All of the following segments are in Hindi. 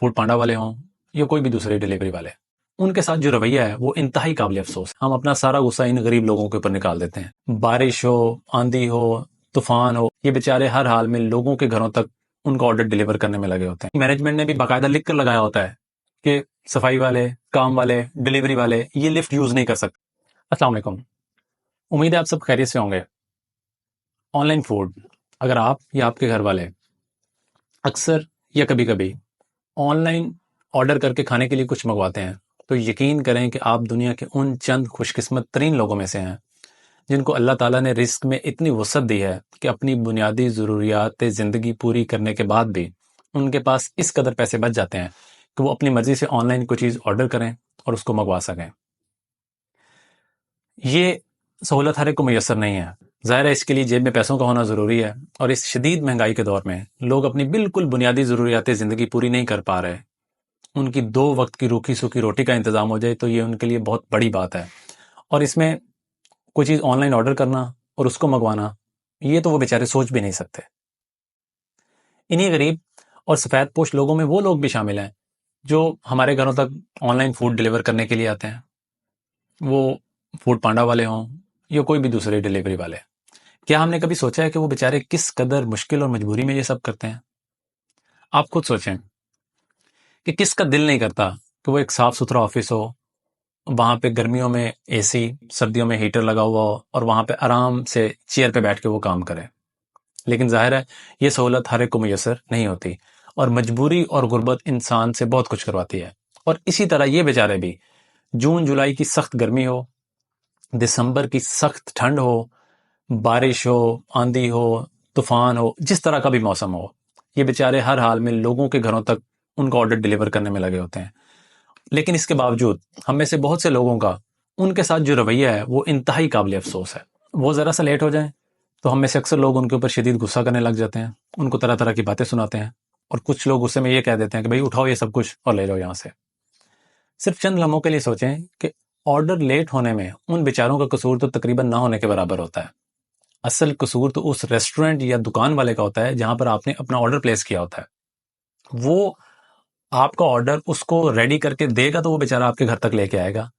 फूड पांडा वाले हों या कोई भी दूसरे डिलीवरी वाले, उनके साथ जो रवैया है वो इंतहाई काबिल अफसोस। हम अपना सारा गुस्सा इन गरीब लोगों के ऊपर निकाल देते हैं। बारिश हो, आंधी हो, तूफान हो, ये बेचारे हर हाल में लोगों के घरों तक उनका ऑर्डर डिलीवर करने में लगे होते हैं। मैनेजमेंट ने भी बाकायदा लिख कर लगाया होता है कि सफाई वाले, काम वाले, डिलीवरी वाले ये लिफ्ट यूज नहीं कर सकते। अस्सलाम वालेकुम, उम्मीद है आप सब खैरियत से होंगे। ऑनलाइन फूड, अगर आप या आपके घर वाले अक्सर या कभी कभी ऑनलाइन ऑर्डर करके खाने के लिए कुछ मंगवाते हैं, तो यकीन करें कि आप दुनिया के उन चंद खुशकिस्मत तरीन लोगों में से हैं जिनको अल्लाह ताला ने रिस्क में इतनी वसअत दी है कि अपनी बुनियादी ज़रूरियात ज़िंदगी पूरी करने के बाद भी उनके पास इस कदर पैसे बच जाते हैं कि वो अपनी मर्जी से ऑनलाइन कोई चीज़ ऑर्डर करें और उसको मंगवा सकें। ये सहूलत हर एक को मैसर नहीं है। ज़ाहिर है इसके लिए जेब में पैसों का होना ज़रूरी है, और इस शदीद महंगाई के दौर में लोग अपनी बिल्कुल बुनियादी ज़रूरियात ज़िंदगी पूरी नहीं कर पा रहे। उनकी 2 वक्त की रूखी सूखी रोटी का इंतज़ाम हो जाए तो ये उनके लिए बहुत बड़ी बात है। और इसमें कोई चीज़ ऑनलाइन ऑर्डर करना और उसको मंगवाना, ये तो वो बेचारे सोच भी नहीं सकते। इन्हीं गरीब और सफ़ेदपोश लोगों में वो लोग भी शामिल हैं जो हमारे घरों तक ऑनलाइन फूड डिलीवर करने के लिए आते हैं। वो फूड पांडा वाले हों या कोई भी दूसरे डिलीवरी वाले। क्या हमने कभी सोचा है कि वो बेचारे किस कदर मुश्किल और मजबूरी में ये सब करते हैं? आप खुद सोचें कि किसका दिल नहीं करता कि वो एक साफ सुथरा ऑफिस हो, वहां पे गर्मियों में एसी, सर्दियों में हीटर लगा हुआ हो, और वहां पे आराम से चेयर पे बैठ के वो काम करे। लेकिन जाहिर है ये सहूलत हर एक को मुयसर नहीं होती, और मजबूरी और गुर्बत इंसान से बहुत कुछ करवाती है। और इसी तरह ये बेचारे भी जून जुलाई की सख्त गर्मी हो, दिसंबर की सख्त ठंड हो, बारिश हो, आंधी हो, तूफान हो, जिस तरह का भी मौसम हो, ये बेचारे हर हाल में लोगों के घरों तक उनका ऑर्डर डिलीवर करने में लगे होते हैं। लेकिन इसके बावजूद हम में से बहुत से लोगों का उनके साथ जो रवैया है वो इंतहाई काबिल अफसोस है। वो ज़रा सा लेट हो जाए तो हम में से अक्सर लोग उनके ऊपर शदीद गुस्सा करने लग जाते हैं, उनको तरह तरह की बातें सुनाते हैं, और कुछ लोग गुस्से में ये कह देते हैं कि भाई उठाओ ये सब कुछ और ले जाओ यहाँ से। सिर्फ चंद लम्हों के लिए सोचें कि ऑर्डर लेट होने में उन बेचारों का कसूर तो तकरीबन ना होने के बराबर होता है। असल कसूर तो उस रेस्टोरेंट या दुकान वाले का होता है जहां पर आपने अपना ऑर्डर प्लेस किया होता है। वो आपका ऑर्डर उसको रेडी करके देगा तो वो बेचारा आपके घर तक लेके आएगा।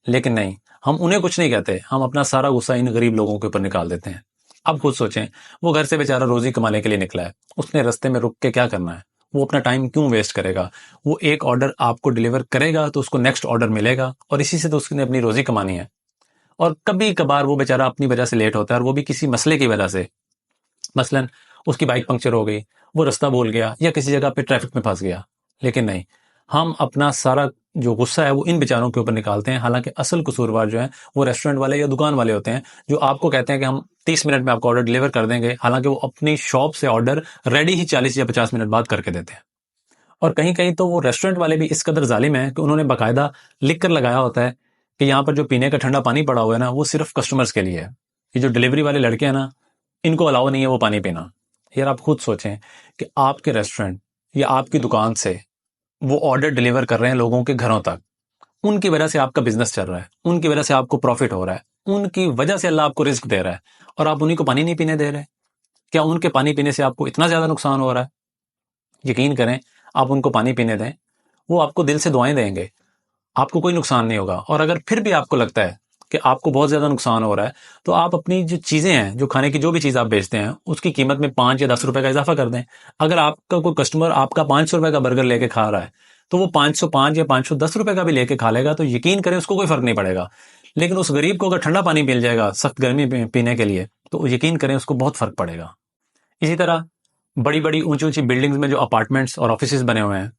लेकिन नहीं, हम उन्हें कुछ नहीं कहते, हम अपना सारा गुस्सा इन गरीब लोगों के ऊपर निकाल देते हैं। अब खुद सोचें, वो घर से बेचारा रोजी कमाने के लिए निकला है, उसने रास्ते में रुक के क्या करना है? वो अपना टाइम क्यों वेस्ट करेगा? वो एक ऑर्डर आपको डिलीवर करेगा तो उसको नेक्स्ट ऑर्डर मिलेगा, और इसी से तो उसने अपनी रोजी कमानी है। और कभी कभार वो बेचारा अपनी वजह से लेट होता है, और वो भी किसी मसले की वजह से। मसलन उसकी बाइक पंक्चर हो गई, वो रास्ता भूल गया, या किसी जगह पे ट्रैफिक में फंस गया। लेकिन नहीं, हम अपना सारा जो गुस्सा है वो इन बेचारों के ऊपर निकालते हैं, हालांकि असल कसूरवार जो है वो रेस्टोरेंट वाले या दुकान वाले होते हैं, जो आपको कहते हैं कि हम 30 मिनट में आपको ऑर्डर डिलीवर कर देंगे, हालांकि वो अपनी शॉप से ऑर्डर रेडी ही 40 या 50 मिनट बाद करके देते हैं। और कहीं कहीं तो वो रेस्टोरेंट वाले भी इस कदर जालिम है कि उन्होंने बाकायदा लिख कर लगाया होता है कि यहाँ पर जो पीने का ठंडा पानी पड़ा हुआ है ना, वो सिर्फ कस्टमर्स के लिए है। ये जो डिलीवरी वाले लड़के हैं ना, इनको अलाउ नहीं है वो पानी पीना। यार आप खुद सोचें कि आपके रेस्टोरेंट या आपकी दुकान से वो ऑर्डर डिलीवर कर रहे हैं लोगों के घरों तक, उनकी वजह से आपका बिजनेस चल रहा है, उनकी वजह से आपको प्रॉफिट हो रहा है, उनकी वजह से अल्लाह आपको रिस्क दे रहा है, और आप उन्हीं को पानी नहीं पीने दे रहे। क्या उनके पानी पीने से आपको इतना ज्यादा नुकसान हो रहा है? यकीन करें, आप उनको पानी पीने दें, वो आपको दिल से दुआएं देंगे, आपको कोई नुकसान नहीं होगा। और अगर फिर भी आपको लगता है कि आपको बहुत ज्यादा नुकसान हो रहा है, तो आप अपनी जो चीजें हैं, जो खाने की जो भी चीज आप बेचते हैं, उसकी कीमत में 5 या 10 रुपए का इजाफा कर दें। अगर आपका कोई कस्टमर आपका 500 रुपए का बर्गर लेके खा रहा है, तो वो 505 या 510 रुपए का भी लेके खा लेगा, तो यकीन करें उसको कोई फर्क नहीं पड़ेगा। लेकिन उस गरीब को अगर ठंडा पानी मिल जाएगा सख्त गर्मी में पीने के लिए, तो यकीन करें उसको बहुत फर्क पड़ेगा। इसी तरह बड़ी बड़ी ऊंची ऊंची बिल्डिंग्स में जो अपार्टमेंट्स और ऑफिस बने हुए हैं,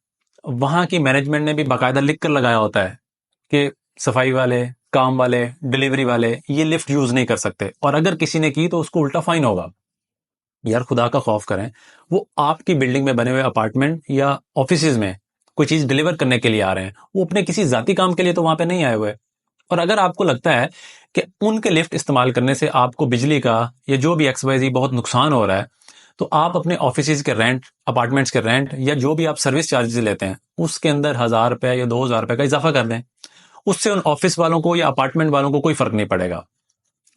वहां की मैनेजमेंट ने भी बाकायदा लिख कर लगाया होता है कि सफाई वाले, काम वाले, डिलीवरी वाले ये लिफ्ट यूज नहीं कर सकते, और अगर किसी ने की तो उसको उल्टा फाइन होगा। यार खुदा का खौफ करें, वो आपकी बिल्डिंग में बने हुए अपार्टमेंट या ऑफिस में कोई चीज डिलीवर करने के लिए आ रहे हैं, वो अपने किसी जाती काम के लिए तो वहां पे नहीं आए हुए। और अगर आपको लगता है कि उनके लिफ्ट इस्तेमाल करने से आपको बिजली का या जो भी XYZ बहुत नुकसान हो रहा है, तो आप अपने ऑफिस के रेंट, अपार्टमेंट्स के रेंट, या जो भी आप सर्विस चार्जेस लेते हैं उसके अंदर 1000 रुपए या 2000 रुपए का इजाफा कर दें। उससे उन ऑफिस वालों को या अपार्टमेंट वालों को कोई फर्क नहीं पड़ेगा।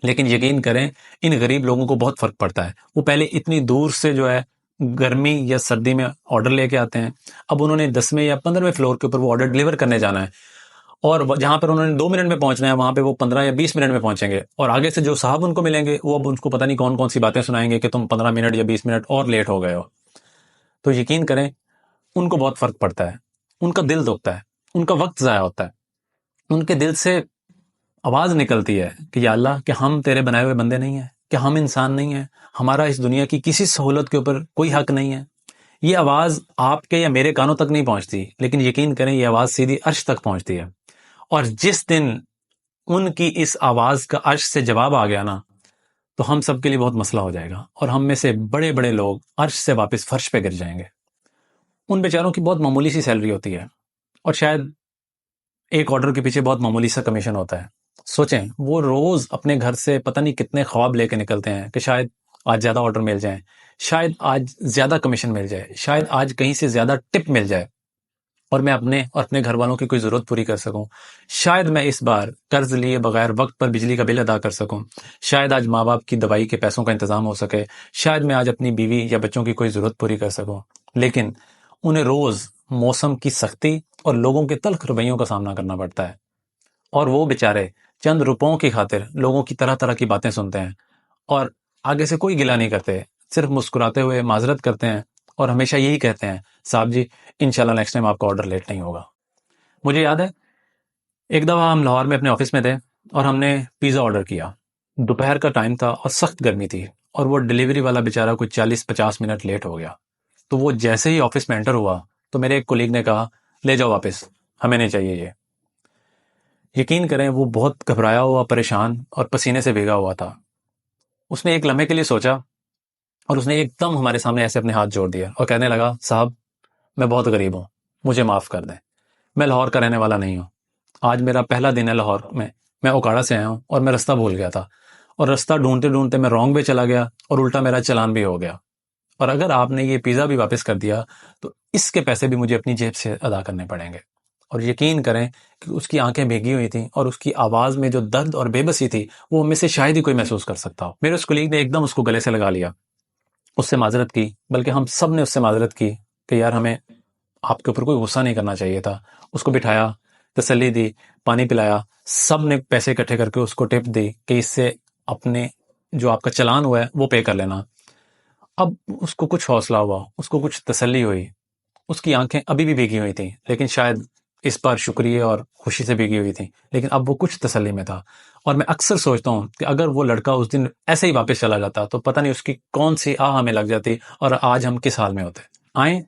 लेकिन यकीन करें, इन गरीब लोगों को बहुत फर्क पड़ता है। वो पहले इतनी दूर से जो है गर्मी या सर्दी में ऑर्डर लेके आते हैं। अब उन्होंने 10वें या 15वें फ्लोर के ऊपर वो ऑर्डर डिलीवर करने जाना है, और जहां पर उन्होंने 2 मिनट में पहुंचना है वहां पे वो 15 या 20 मिनट में पहुंचेंगे। और आगे से जो साहब उनको मिलेंगे वो अब उनको पता नहीं कौन कौन सी बातें सुनाएंगे कि तुम 15 मिनट या 20 मिनट और लेट हो गए हो। तो यकीन करें, उनको बहुत फर्क पड़ता है, उनका दिल दुखता है, उनका वक्त ज़ाया होता है, उनके दिल से आवाज़ निकलती है कि या अल्लाह, क्या हम तेरे बनाए हुए बंदे नहीं हैं? क्या हम इंसान नहीं हैं? हमारा इस दुनिया की किसी सहूलत के ऊपर कोई हक नहीं है? ये आवाज़ आपके या मेरे कानों तक नहीं पहुंचती, लेकिन यकीन करें ये आवाज़ सीधी अर्श तक पहुंचती है। और जिस दिन उनकी इस आवाज़ का अर्श से जवाब आ गया ना, तो हम सब के लिए बहुत मसला हो जाएगा, और हम में से बड़े बड़े लोग अर्श से वापस फर्श पे गिर जाएंगे। उन बेचारों की बहुत मामूली सी सैलरी होती है, और शायद एक ऑर्डर के पीछे बहुत मामूली सा कमीशन होता है। सोचें, वो रोज अपने घर से पता नहीं कितने ख्वाब लेके निकलते हैं कि शायद आज ज्यादा ऑर्डर मिल जाए, शायद आज ज्यादा कमीशन मिल जाए, शायद आज कहीं से ज्यादा टिप मिल जाए और मैं अपने और अपने घर वालों की कोई जरूरत पूरी कर सकूं। शायद मैं इस बार कर्ज लिए बगैर वक्त पर बिजली का बिल अदा कर सकूं। शायद आज माँ बाप की दवाई के पैसों का इंतजाम हो सके। शायद मैं आज अपनी बीवी या बच्चों की कोई जरूरत पूरी कर सकूं। लेकिन उन्हें रोज मौसम की सख्ती और लोगों के तल्ख रवैयों का सामना करना पड़ता है, और वो बेचारे चंद रुपयों की खातिर लोगों की तरह तरह की बातें सुनते हैं और आगे से कोई गिला नहीं करते, सिर्फ मुस्कुराते हुए माजरत करते हैं और हमेशा यही कहते हैं, साहब जी इंशाल्लाह नेक्स्ट टाइम आपका ऑर्डर लेट नहीं होगा। मुझे याद है, एक दफ़ा हम लाहौर में अपने ऑफिस में थे और हमने पिज़्ज़ा ऑर्डर किया। दोपहर का टाइम था और सख्त गर्मी थी, और वो डिलीवरी वाला बेचारा कुछ 40-50 मिनट लेट हो गया। तो वो जैसे ही ऑफिस में एंटर हुआ तो मेरे एक कोलीग ने कहा, ले जाओ वापस, हमें नहीं चाहिए ये। यकीन करें, वो बहुत घबराया हुआ, परेशान और पसीने से भीगा हुआ था। उसने एक लम्हे के लिए सोचा और उसने एकदम हमारे सामने ऐसे अपने हाथ जोड़ दिया और कहने लगा, साहब मैं बहुत गरीब हूँ, मुझे माफ़ कर दें, मैं लाहौर का रहने वाला नहीं हूँ। आज मेरा पहला दिन है लाहौर में, मैं ओकाड़ा से आया हूँ और मैं रास्ता भूल गया था, और रास्ता ढूंढते ढूंढते मैं रॉन्ग वे चला गया और उल्टा मेरा चालान भी हो गया। और अगर आपने ये पिज़्ज़ा भी वापस कर दिया तो इसके पैसे भी मुझे अपनी जेब से अदा करने पड़ेंगे। और यकीन करें कि उसकी आंखें भीगी हुई थीं और उसकी आवाज़ में जो दर्द और बेबसी थी वो हमें से शायद ही कोई महसूस कर सकता हो। मेरे उस कलीग ने एकदम उसको गले से लगा लिया, उससे माजरत की, बल्कि हम सब ने उससे माजरत की कि यार हमें आपके ऊपर कोई गुस्सा नहीं करना चाहिए था। उसको बिठाया, तसल्ली दी, पानी पिलाया, सब ने पैसे इकट्ठे करके उसको टिप दी कि इससे अपने जो आपका चालान हुआ है वो पे कर लेना। अब उसको कुछ हौसला हुआ, उसको कुछ तसल्ली हुई। उसकी आंखें अभी भी भीगी हुई थीं, लेकिन शायद इस बार शुक्रिया और खुशी से भीगी हुई थीं, लेकिन अब वो कुछ तसल्ली में था। और मैं अक्सर सोचता हूँ कि अगर वो लड़का उस दिन ऐसे ही वापस चला जाता तो पता नहीं उसकी कौन सी आह हमें लग जाती और आज हम किस हाल में होते। आए,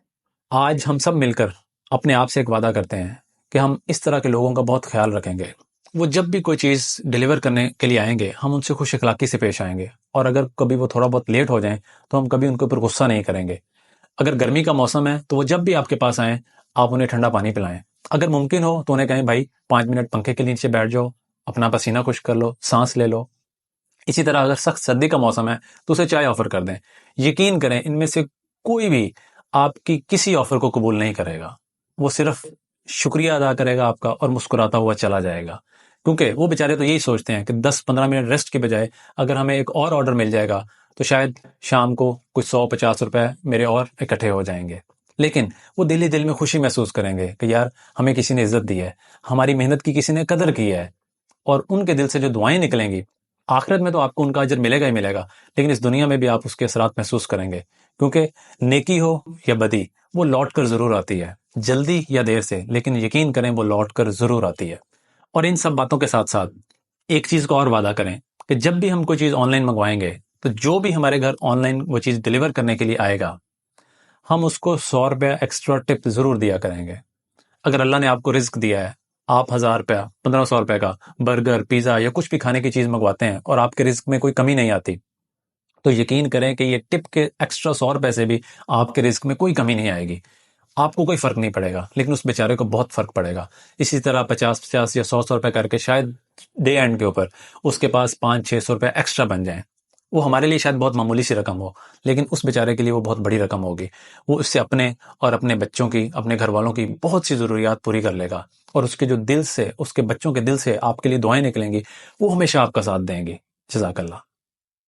आज हम सब मिलकर अपने आप से एक वादा करते हैं कि हम इस तरह के लोगों का बहुत ख्याल रखेंगे। वो जब भी कोई चीज़ डिलीवर करने के लिए आएंगे, हम उनसे खुश अखलाकी से पेश आएंगे, और अगर कभी वो थोड़ा बहुत लेट हो जाएं तो हम कभी उनके ऊपर गुस्सा नहीं करेंगे। अगर गर्मी का मौसम है तो वो जब भी आपके पास आएं, आप उन्हें ठंडा पानी पिलाएं। अगर मुमकिन हो तो उन्हें कहें, भाई 5 मिनट पंखे के नीचे बैठ जाओ, अपना पसीना खुश कर लो, सांस ले लो। इसी तरह अगर सख्त सर्दी का मौसम है तो उसे चाय ऑफर कर दें। यकीन करें, इनमें से कोई भी आपकी किसी ऑफर को कबूल नहीं करेगा। वो सिर्फ शुक्रिया अदा करेगा आपका और मुस्कुराता हुआ चला जाएगा, क्योंकि वो बेचारे तो यही सोचते हैं कि 10-15 मिनट रेस्ट के बजाय अगर हमें एक और ऑर्डर मिल जाएगा तो शायद शाम को कुछ 100-50 रुपए मेरे और इकट्ठे हो जाएंगे। लेकिन वो दिल ही दिल में खुशी महसूस करेंगे कि यार हमें किसी ने इज्जत दी है, हमारी मेहनत की किसी ने कदर की है। और उनके दिल से जो दुआएं निकलेंगी, आखिरत में तो आपको उनका अजर मिलेगा ही मिलेगा, लेकिन इस दुनिया में भी आप उसके असरात महसूस करेंगे, क्योंकि नेकी हो या बदी वो लौट कर जरूर आती है, जल्दी या देर से, लेकिन यकीन करें वो लौट कर जरूर आती है। और इन सब बातों के साथ साथ एक चीज को और वादा करें कि जब भी हम कोई चीज ऑनलाइन मंगवाएंगे तो जो भी हमारे घर ऑनलाइन वो चीज डिलीवर करने के लिए आएगा, हम उसको 100 रुपया एक्स्ट्रा टिप जरूर दिया करेंगे। अगर अल्लाह ने आपको रिस्क दिया है, आप 1000 रुपया 1500 रुपए का बर्गर, पिज्जा या कुछ भी खाने की चीज मंगवाते हैं और आपके रिस्क में कोई कमी नहीं आती, तो यकीन करें कि ये टिप के एक्स्ट्रा 100 रुपए से भी आपके रिस्क में कोई कमी नहीं आएगी। आपको कोई फर्क नहीं पड़ेगा, लेकिन उस बेचारे को बहुत फर्क पड़ेगा। इसी तरह 50-50 या 100-100 रुपए करके शायद डे एंड के ऊपर उसके पास 500-600 रुपए एक्स्ट्रा बन जाएं। वो हमारे लिए शायद बहुत मामूली सी रकम हो, लेकिन उस बेचारे के लिए वो बहुत बड़ी रकम होगी। वो उससे अपने और अपने बच्चों की, अपने घर वालों की बहुत सी ज़रूरियात पूरी कर लेगा, और उसके जो दिल से, उसके बच्चों के दिल से आपके लिए दुआएं निकलेंगी, वो हमेशा आपका साथ देंगी। जज़ाकल्लाह।